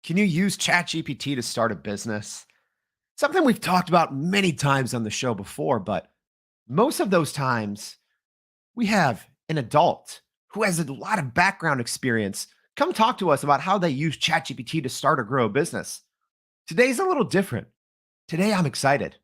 Can you use ChatGPT to start a business? Something we've talked about many times on the show before, but most of those times we have an adult who has a lot of background experience come talk to us about how they use ChatGPT to start or grow a business. Today's a little different. Today I'm excited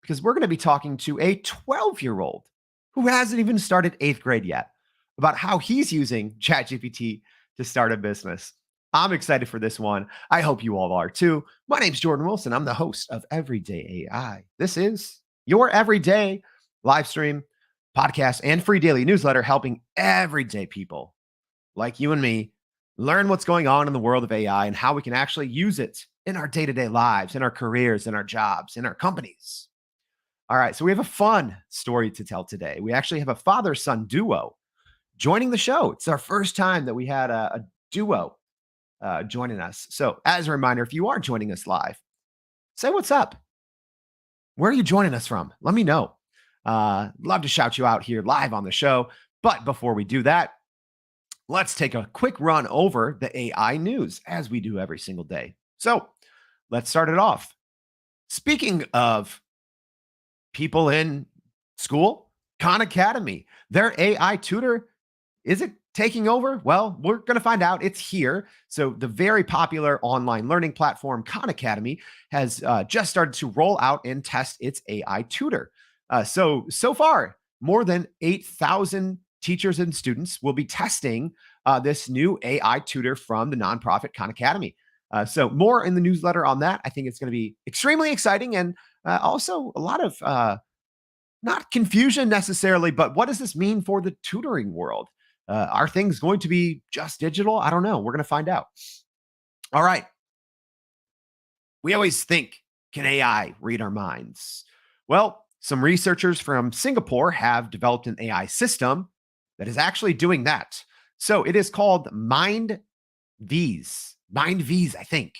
because we're going to be talking to a 12-year-old who hasn't even started eighth grade yet about how he's using ChatGPT to start a business. I'm excited for this one. I hope you all are too. My name's Jordan Wilson. I'm the host of Everyday AI. This is your everyday live stream, podcast, and free daily newsletter helping everyday people like you and me learn what's going on in the world of AI and how we can actually use it in our day-to-day lives, in our careers, in our jobs, in our companies. All right, so we have a fun story to tell today. We actually have a father-son duo joining the show. It's our first time that we had a duo joining us. So as a reminder, if you are joining us live, say what's up. Where are you joining us from? Let me know. Love to shout you out here live on the show. But before we do that, let's take a quick run over the AI news as we do every single day. So let's start it off. Speaking of people in school, Khan Academy, their AI tutor, is it taking over? Well, we're going to find out. It's here. So the very popular online learning platform Khan Academy has just started to roll out and test its AI tutor. So far, more than 8,000 teachers and students will be testing this new AI tutor from the nonprofit Khan Academy. So more in the newsletter on that. I think it's going to be extremely exciting and also a lot of not confusion necessarily, but what does this mean for the tutoring world? Are things going to be just digital? I don't know. We're going to find out. All right. We always think, can AI read our minds? Well, some researchers from Singapore have developed an AI system that is actually doing that. So it is called Mind V's, I think.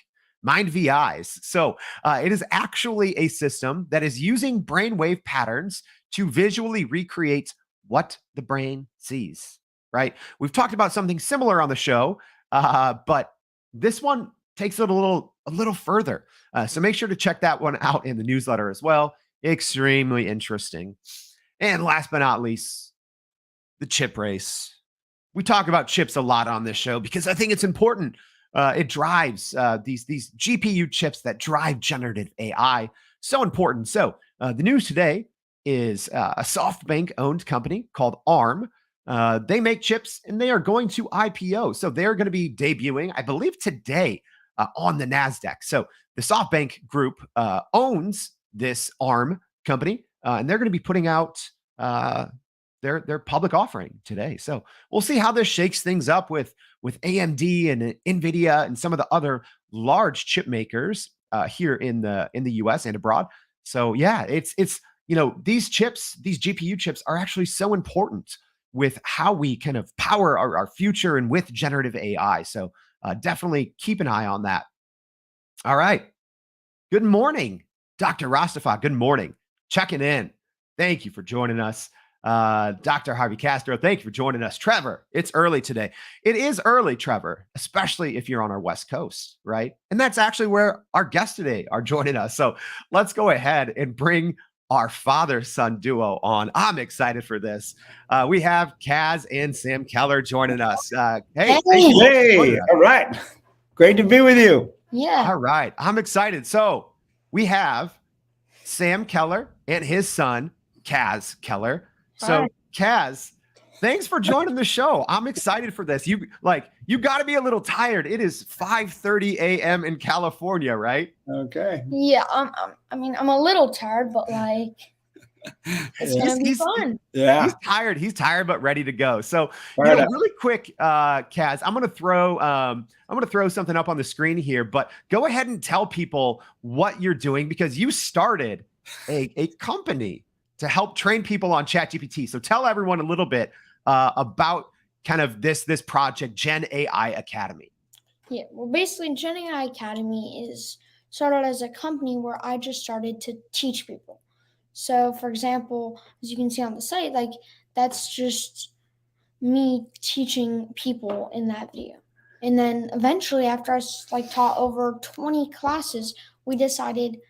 Mind VIs. So it is actually a system that is using brainwave patterns to visually recreate what the brain sees, right? We've talked about something similar on the show, but this one takes it a little further. So make sure to check that one out in the newsletter as well. Extremely interesting. And last but not least, the chip race. We talk about chips a lot on this show because I think it's important. It drives these GPU chips that drive generative AI. So important. So the news today is a SoftBank-owned company called ARM. They make chips and they are going to IPO. So they're going to be debuting, I believe, today on the NASDAQ. So the SoftBank group owns this ARM company, and they're going to be putting out their public offering today. So we'll see how this shakes things up with AMD and NVIDIA and some of the other large chip makers here in the US and abroad. So yeah, it's these chips, these GPU chips are actually so important with how we kind of power our future and with generative AI. So definitely keep an eye on that. All right. Good morning, Dr. Rastafah. Good morning. Checking in. Thank you for joining us. Dr. Harvey Castro, thank you for joining us. Trevor, it's early today. It is early, Trevor, especially if you're on our West Coast, right? And that's actually where our guests today are joining us. So let's go ahead and bring our father-son duo on. I'm excited for this. We have Kaz and Sam Keller joining us. Hey, all right. Great to be with you. Yeah. All right. I'm excited. So we have Sam Keller and his son, Kaz Keller. So Kaz, thanks for joining the show. I'm excited for this. You got to be a little tired. It is 5:30 a.m. in California, right? Okay. Yeah, I'm a little tired, but it's gonna be fun. Yeah. He's tired, but ready to go. So really quick, Kaz, I'm gonna throw something up on the screen here, but go ahead and tell people what you're doing because you started a company to help train people on ChatGPT. So tell everyone a little bit about kind of this project, Gen AI Academy. Yeah, well, basically, Gen AI Academy is started as a company where I just started to teach people. So, for example, as you can see on the site, that's just me teaching people in that video. And then eventually, after I taught over 20 classes, we decided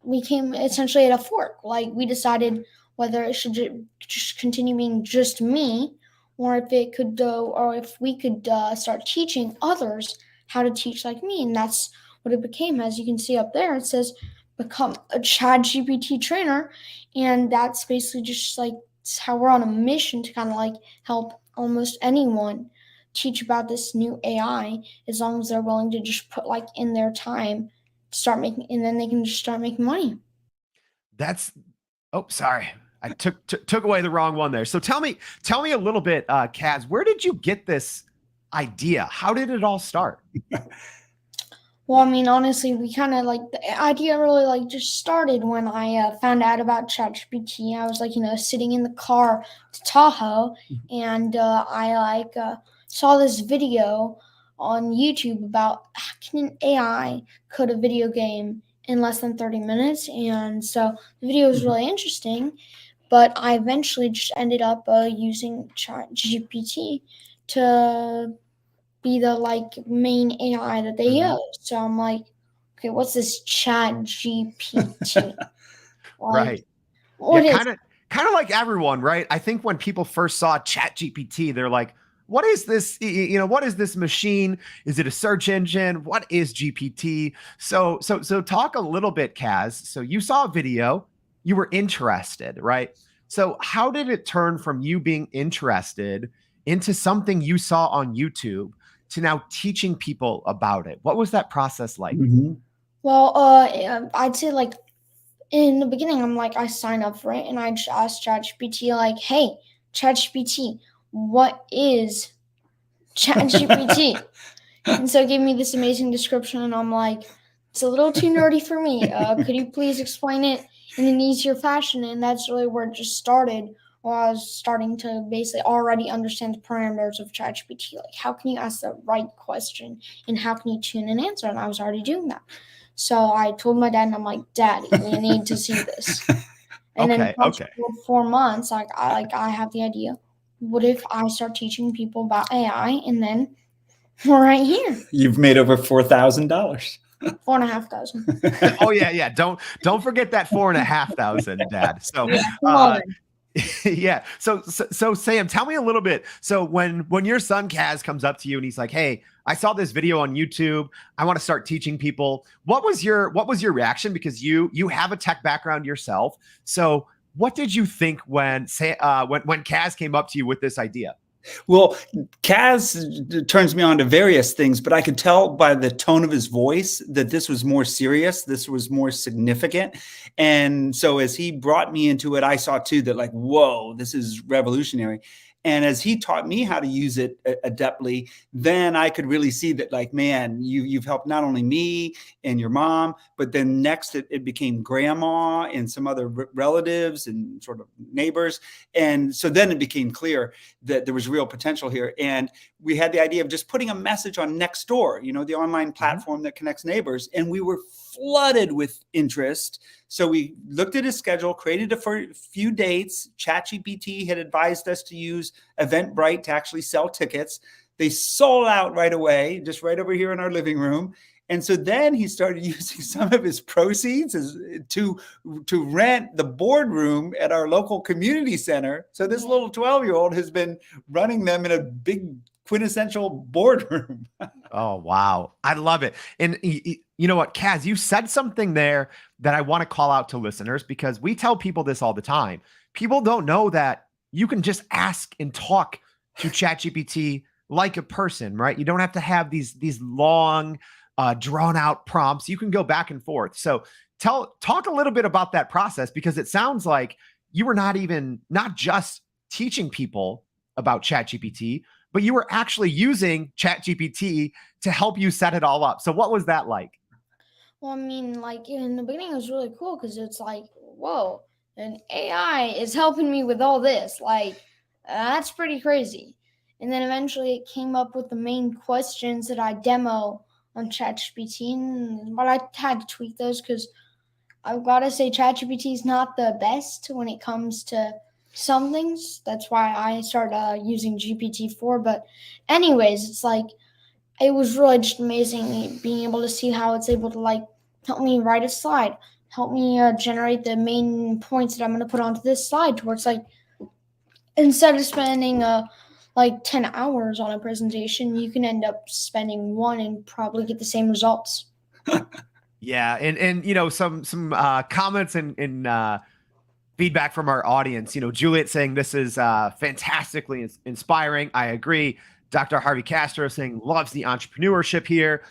we came essentially at a fork. Like we decided whether it should just continue being just me, or if it could go, or if we could start teaching others how to teach like me. And that's what it became. As you can see up there, it says become a ChatGPT trainer, and that's basically just like how we're on a mission to kind of like help almost anyone teach about this new AI, as long as they're willing to just put like in their time, start making, and then they can just start making money. That's oh, sorry. I took away the wrong one there. So tell me a little bit, Kaz, where did you get this idea? How did it all start? Well, I mean, honestly, we kind of like the idea really like just started when I found out about ChatGPT. I was like, sitting in the car to Tahoe, and I saw this video on YouTube about how can an AI code a video game in less than 30 minutes. And so the video was really interesting, but I eventually just ended up using ChatGPT to be the like main AI that they Mhm. use. So I'm like, okay, what's this Chat GPT? Like, Right. Yeah, what is kind of like everyone, right? I think when people first saw ChatGPT, they're like, "What is this? What is this machine? Is it a search engine? What is GPT?" So talk a little bit, Kaz. So you saw a video, you were interested, right? So how did it turn from you being interested into something you saw on YouTube to now teaching people about it? What was that process like? Mhm. well, I'd say like in the beginning, I'm like, I sign up for it and I just ask ChatGPT, like, hey, ChatGPT, what is ChatGPT? And so it gave me this amazing description, and I'm like, it's a little too nerdy for me. Could you please explain it in an easier fashion? And that's really where it just started, where I was starting to basically already understand the parameters of ChatGPT. Like, how can you ask the right question, and how can you tune an answer? And I was already doing that. So I told my dad, and I'm like, Daddy, we need to see this. And then Okay, fast okay. forward 4 months, I have the idea. What if I start teaching people about AI, and then we're right here. You've made over $4,000. 4,500. Oh yeah, yeah. Don't forget that 4,500, Dad. So Yeah, come uh on. yeah. So Sam, tell me a little bit. So when your son Kaz comes up to you and he's like, "Hey, I saw this video on YouTube. I want to start teaching people." What was your reaction? Because you have a tech background yourself. So what did you think when Kaz came up to you with this idea? Well, Kaz turns me on to various things, but I could tell by the tone of his voice that this was more serious, this was more significant. And so as he brought me into it, I saw too that like, whoa, this is revolutionary. And as he taught me how to use it adeptly, then I could really see that like, man, you've helped not only me and your mom, but then next it became grandma and some other relatives and sort of neighbors. And so then it became clear that there was real potential here. And we had the idea of just putting a message on Nextdoor, the online Mhm. platform that connects neighbors. And we were flooded with interest. So we looked at his schedule, created a few dates. ChatGPT had advised us to use Eventbrite to actually sell tickets. They sold out right away, just right over here in our living room. And so then he started using some of his proceeds to rent the boardroom at our local community center. So this little 12-year-old has been running them in a big quintessential boardroom. Oh, wow. I love it. And you know what, Kaz, you said something there that I want to call out to listeners because we tell people this all the time. People don't know that you can just ask and talk to ChatGPT like a person, right? You don't have to have these long, drawn out prompts. You can go back and forth. So talk a little bit about that process because it sounds like you were not just teaching people about ChatGPT, but you were actually using ChatGPT to help you set it all up. So what was that like? Well, I mean, like in the beginning, it was really cool because it's like, whoa, an AI is helping me with all this. Like, that's pretty crazy. And then eventually it came up with the main questions that I demo on ChatGPT. But I had to tweak those because I've got to say, ChatGPT is not the best when it comes to some things. That's why I started using GPT-4. But, anyways, it's like, it was really just amazing being able to see how it's able to like help me write a slide, help me generate the main points that I'm going to put onto this slide towards like instead of spending like 10 hours on a presentation, you can end up spending one and probably get the same results. Yeah, and some comments and feedback from our audience. Juliet saying this is fantastically inspiring. I agree. Dr. Harvey Castro saying loves the entrepreneurship here.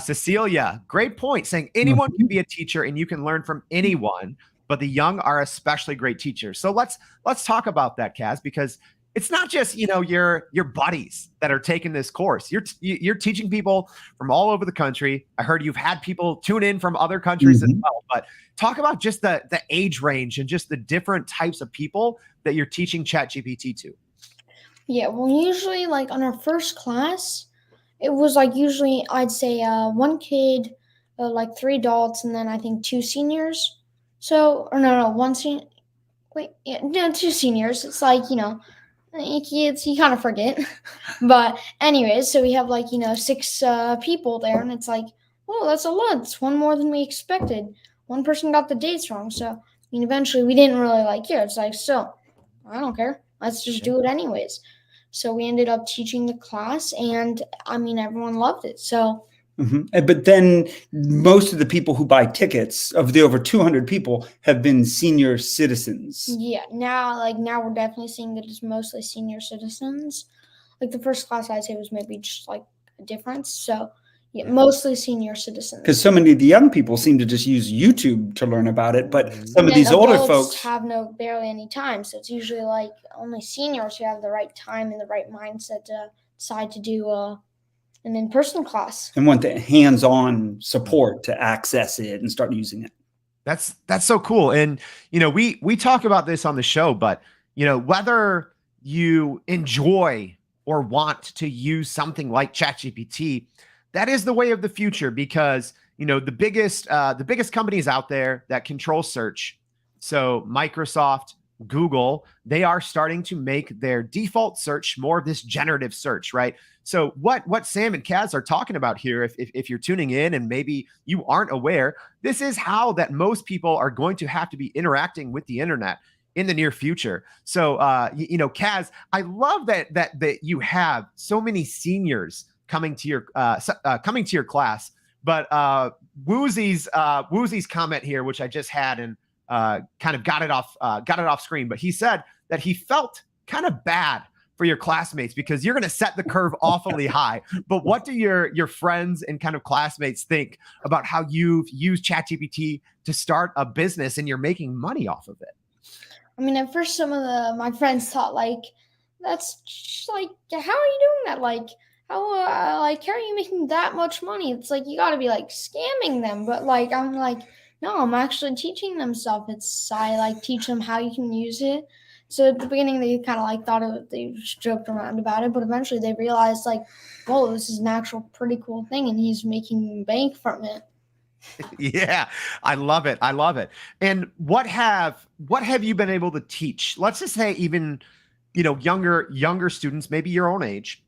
Cecilia, great point, saying anyone can be a teacher and you can learn from anyone, but the young are especially great teachers. So let's talk about that, Kaz, because it's not just your buddies that are taking this course. You're teaching people from all over the country. I heard you've had people tune in from other countries as well. But talk about just the age range and just the different types of people that you're teaching ChatGPT to. Yeah, well, usually like on our first class, it was like usually I'd say one kid, like 3 adults, and then I think 2 seniors. So, or no, one senior. Wait, yeah, no, 2 seniors. It's like you kind of forget. But anyways, so we have like 6 people there, and it's like, oh, that's a lot. It's one more than we expected. One person got the dates wrong, so I mean, eventually we didn't really it's like, so I don't care. Let's just do it anyways. So we ended up teaching the class, and I mean, everyone loved it. So. But then most of the people who buy tickets, of the over 200 people, have been senior citizens. Yeah, now we're definitely seeing that it's mostly senior citizens. Like the first class I'd say was maybe just like a difference. So yeah, mostly senior citizens. Because so many of the young people seem to just use YouTube to learn about it, but some of these older folks have barely any time. So it's usually like only seniors who have the right time and the right mindset to decide to do an in-person class and want the hands-on support to access it and start using it. That's so cool. And we talk about this on the show, but whether you enjoy or want to use something like ChatGPT, that is the way of the future, because the biggest companies out there that control search, so Microsoft, Google, they are starting to make their default search more of this generative search, right? So what Sam and Kaz are talking about here, if you're tuning in and maybe you aren't aware, this is how that most people are going to have to be interacting with the internet in the near future. So Kaz, I love that you have so many seniors coming to your class. But Woozy's comment here, which I just had and kind of got it off screen, but he said that he felt kind of bad for your classmates because you're going to set the curve awfully high. But what do your friends and kind of classmates think about how you've used ChatGPT to start a business and you're making money off of it? I mean, at first, some of my friends thought that's just, how are you doing that? How are you making that much money? It's like you got to be scamming them. But I'm no, I'm actually teaching them stuff. I teach them how you can use it. So at the beginning, they kind of thought they just joked around about it, but eventually they realized whoa, this is an actual pretty cool thing, and he's making bank from it. Yeah, I love it. And what have you been able to teach? Let's just say even younger students, maybe your own age.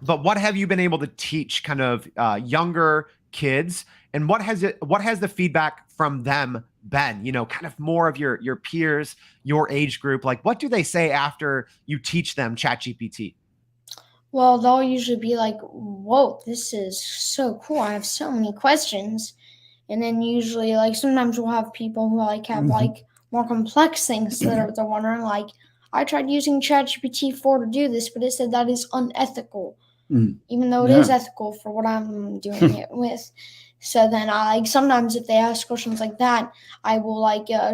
But what have you been able to teach kind of younger kids, and what has the feedback from them been? Kind of more of your peers, your age group. What do they say after you teach them ChatGPT? Well, they'll usually be like, "Whoa, this is so cool! I have so many questions." And then usually, sometimes we'll have people who have more complex things that they're wondering. I tried using ChatGPT 4 to do this, but it said that is unethical. Even though it is ethical for what I'm doing it with. So then sometimes if they ask questions like that, I will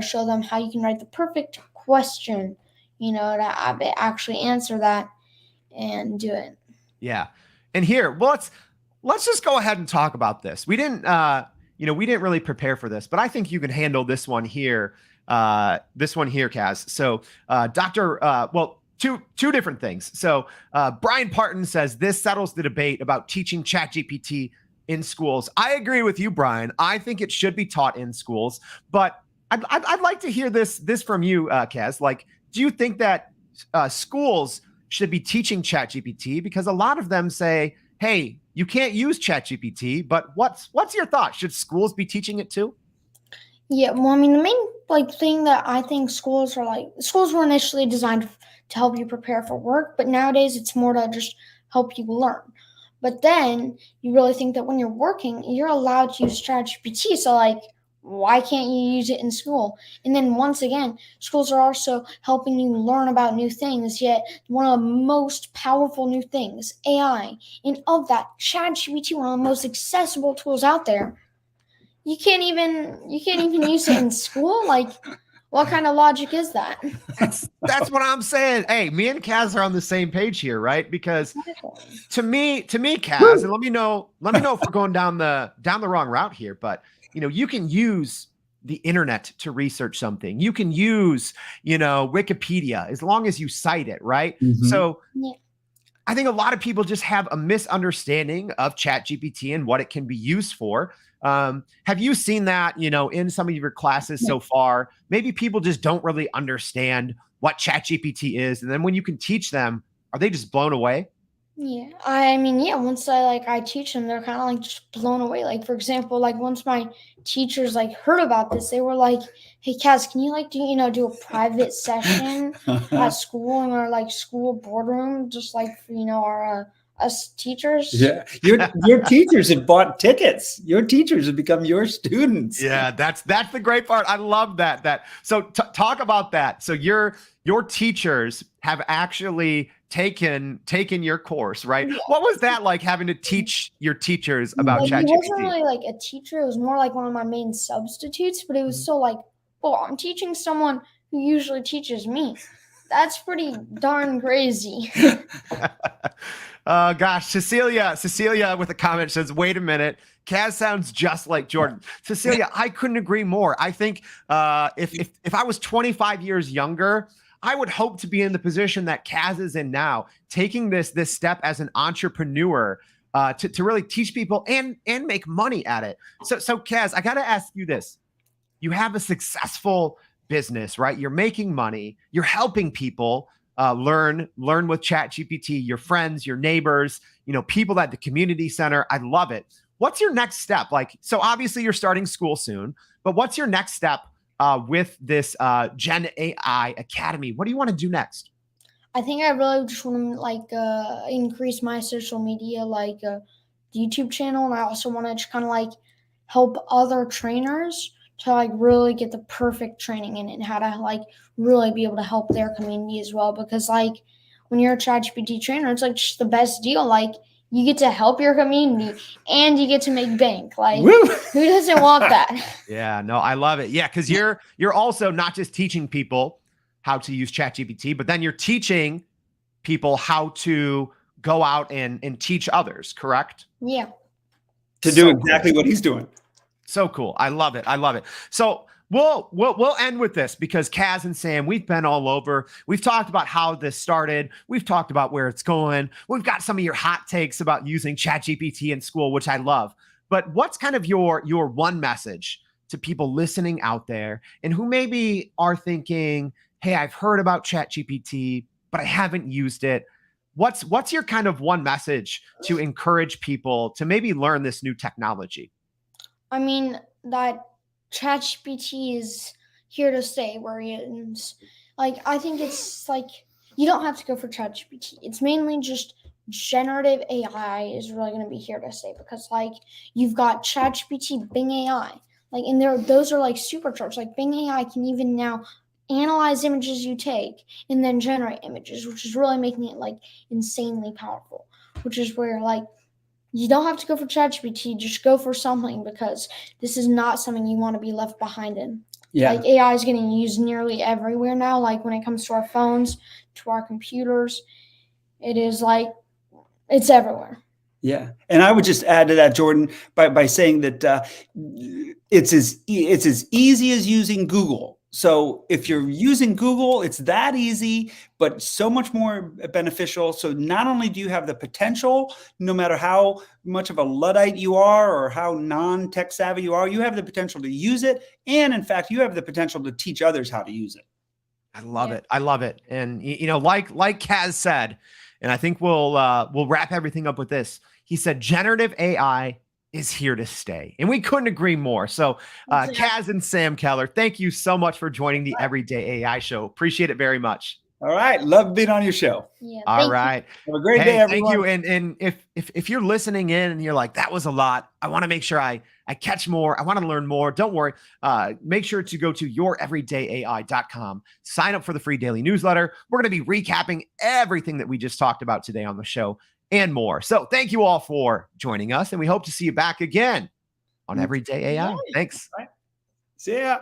show them how you can write the perfect question, to actually answer that and do it. Yeah. And here, well, let's just go ahead and talk about this. We didn't really prepare for this, but I think you can handle this one here. Kaz. So two different things. So Brian Parton says this settles the debate about teaching ChatGPT in schools. I agree with you, Brian. I think it should be taught in schools, but I'd like to hear this from you, Kaz. Do you think that schools should be teaching ChatGPT? Because a lot of them say, hey, you can't use ChatGPT, but what's your thought? Should schools be teaching it too? Yeah, well, I mean, the main thing that I think schools were initially designed to help you prepare for work, but nowadays it's more to just help you learn. But then you really think that when you're working, you're allowed to use ChatGPT. So why can't you use it in school? And then once again, schools are also helping you learn about new things. Yet one of the most powerful new things, AI, and of that, ChatGPT, one of the most accessible tools out there. You can't even use it in school. Like, what kind of logic is that? That's what I'm saying. Hey, me and Kaz are on the same page here, right? Because to me, Kaz, and let me know if we're going down the wrong route here, but you can use the internet to research something. You can use, Wikipedia as long as you cite it, right? So Yeah. I think a lot of people just have a misunderstanding of ChatGPT and what it can be used for. Have you seen that, in some of your classes so far? Maybe people just don't really understand what ChatGPT is. And then when you can teach them, are they just blown away? Yeah, I mean, yeah. Once I teach them, they're kind of just blown away. Like, for example, once my teachers heard about this, they were like, "Hey, Kaz, can you do a private session at school in our school boardroom, just for our us teachers?" Yeah, your teachers have bought tickets. Your teachers have become your students. Yeah, that's the great part. I love that. So talk about that. So your teachers have actually taken your course, right? Yeah. What was that like, having to teach your teachers about He wasn't ChatGPT? really a teacher. It was more like one of my main substitutes. But it was still oh, I'm teaching someone who usually teaches me. That's pretty darn crazy. Gosh, Cecilia with a comment says, "Wait a minute, Kaz sounds just like Jordan." Cecilia, I couldn't agree more. I think if I was 25 years younger, I would hope to be in the position that Kaz is in now, taking this step as an entrepreneur to really teach people and make money at it. So Kaz, I got to ask you this: you have a successful business, right? You're making money. You're helping people learn with ChatGPT, your friends, your neighbors, people at the community center. I love it. What's your next step? So obviously you're starting school soon, but what's your next step with this Gen AI Academy? What do you want to do next? I think I really just want to increase my social media, the YouTube channel, and I also want to just kind of help other trainers to really get the perfect training in it and how to really be able to help their community as well. Because when you're a ChatGPT trainer, it's just the best deal. You get to help your community and you get to make bank. Who doesn't want that? Yeah, no, I love it. Yeah, because you're also not just teaching people how to use ChatGPT, but then you're teaching people how to go out and teach others, correct? Yeah. To do exactly what he's doing. So cool. I love it. So we'll end with this, because Kaz and Sam, we've been all over. We've talked about how this started. We've talked about where it's going. We've got some of your hot takes about using ChatGPT in school, which I love. But what's kind of your one message to people listening out there and who maybe are thinking, "Hey, I've heard about ChatGPT, but I haven't used it." What's your kind of one message to encourage people to maybe learn this new technology? I mean, that ChatGPT is here to stay where he is. I think it's you don't have to go for ChatGPT. It's mainly just generative AI is really going to be here to stay, because you've got ChatGPT, Bing AI, and those are supercharged. Bing AI can even now analyze images you take and then generate images, which is really making it insanely powerful. Which is where you don't have to go for ChatGPT, just go for something, because this is not something you want to be left behind in. Yeah. AI is getting used nearly everywhere now. When it comes to our phones, to our computers, it is it's everywhere. Yeah, and I would just add to that, Jordan, by saying that it's as easy as using Google. So if you're using Google, it's that easy, but so much more beneficial. So not only do you have the potential, no matter how much of a Luddite you are or how non-tech savvy you are, you have the potential to use it. And in fact, you have the potential to teach others how to use it. I love it. I love it. And like Kaz said, and I think we'll wrap everything up with this. He said, generative AI is here to stay. And we couldn't agree more. So, Kaz and Sam Keller, thank you so much for joining the Everyday AI Show. Appreciate it very much. All right. Love being on your show. Yeah. All right. Have a great day, Thank everyone. you. And if you're listening in and you're like, that was a lot, I want to make sure I catch more. I want to learn more. Don't worry. Make sure to go to youreverydayai.com. Sign up for the free daily newsletter. We're going to be recapping everything that we just talked about today on the show and more. So thank you all for joining us, and we hope to see you back again on Everyday AI. Thanks. See ya.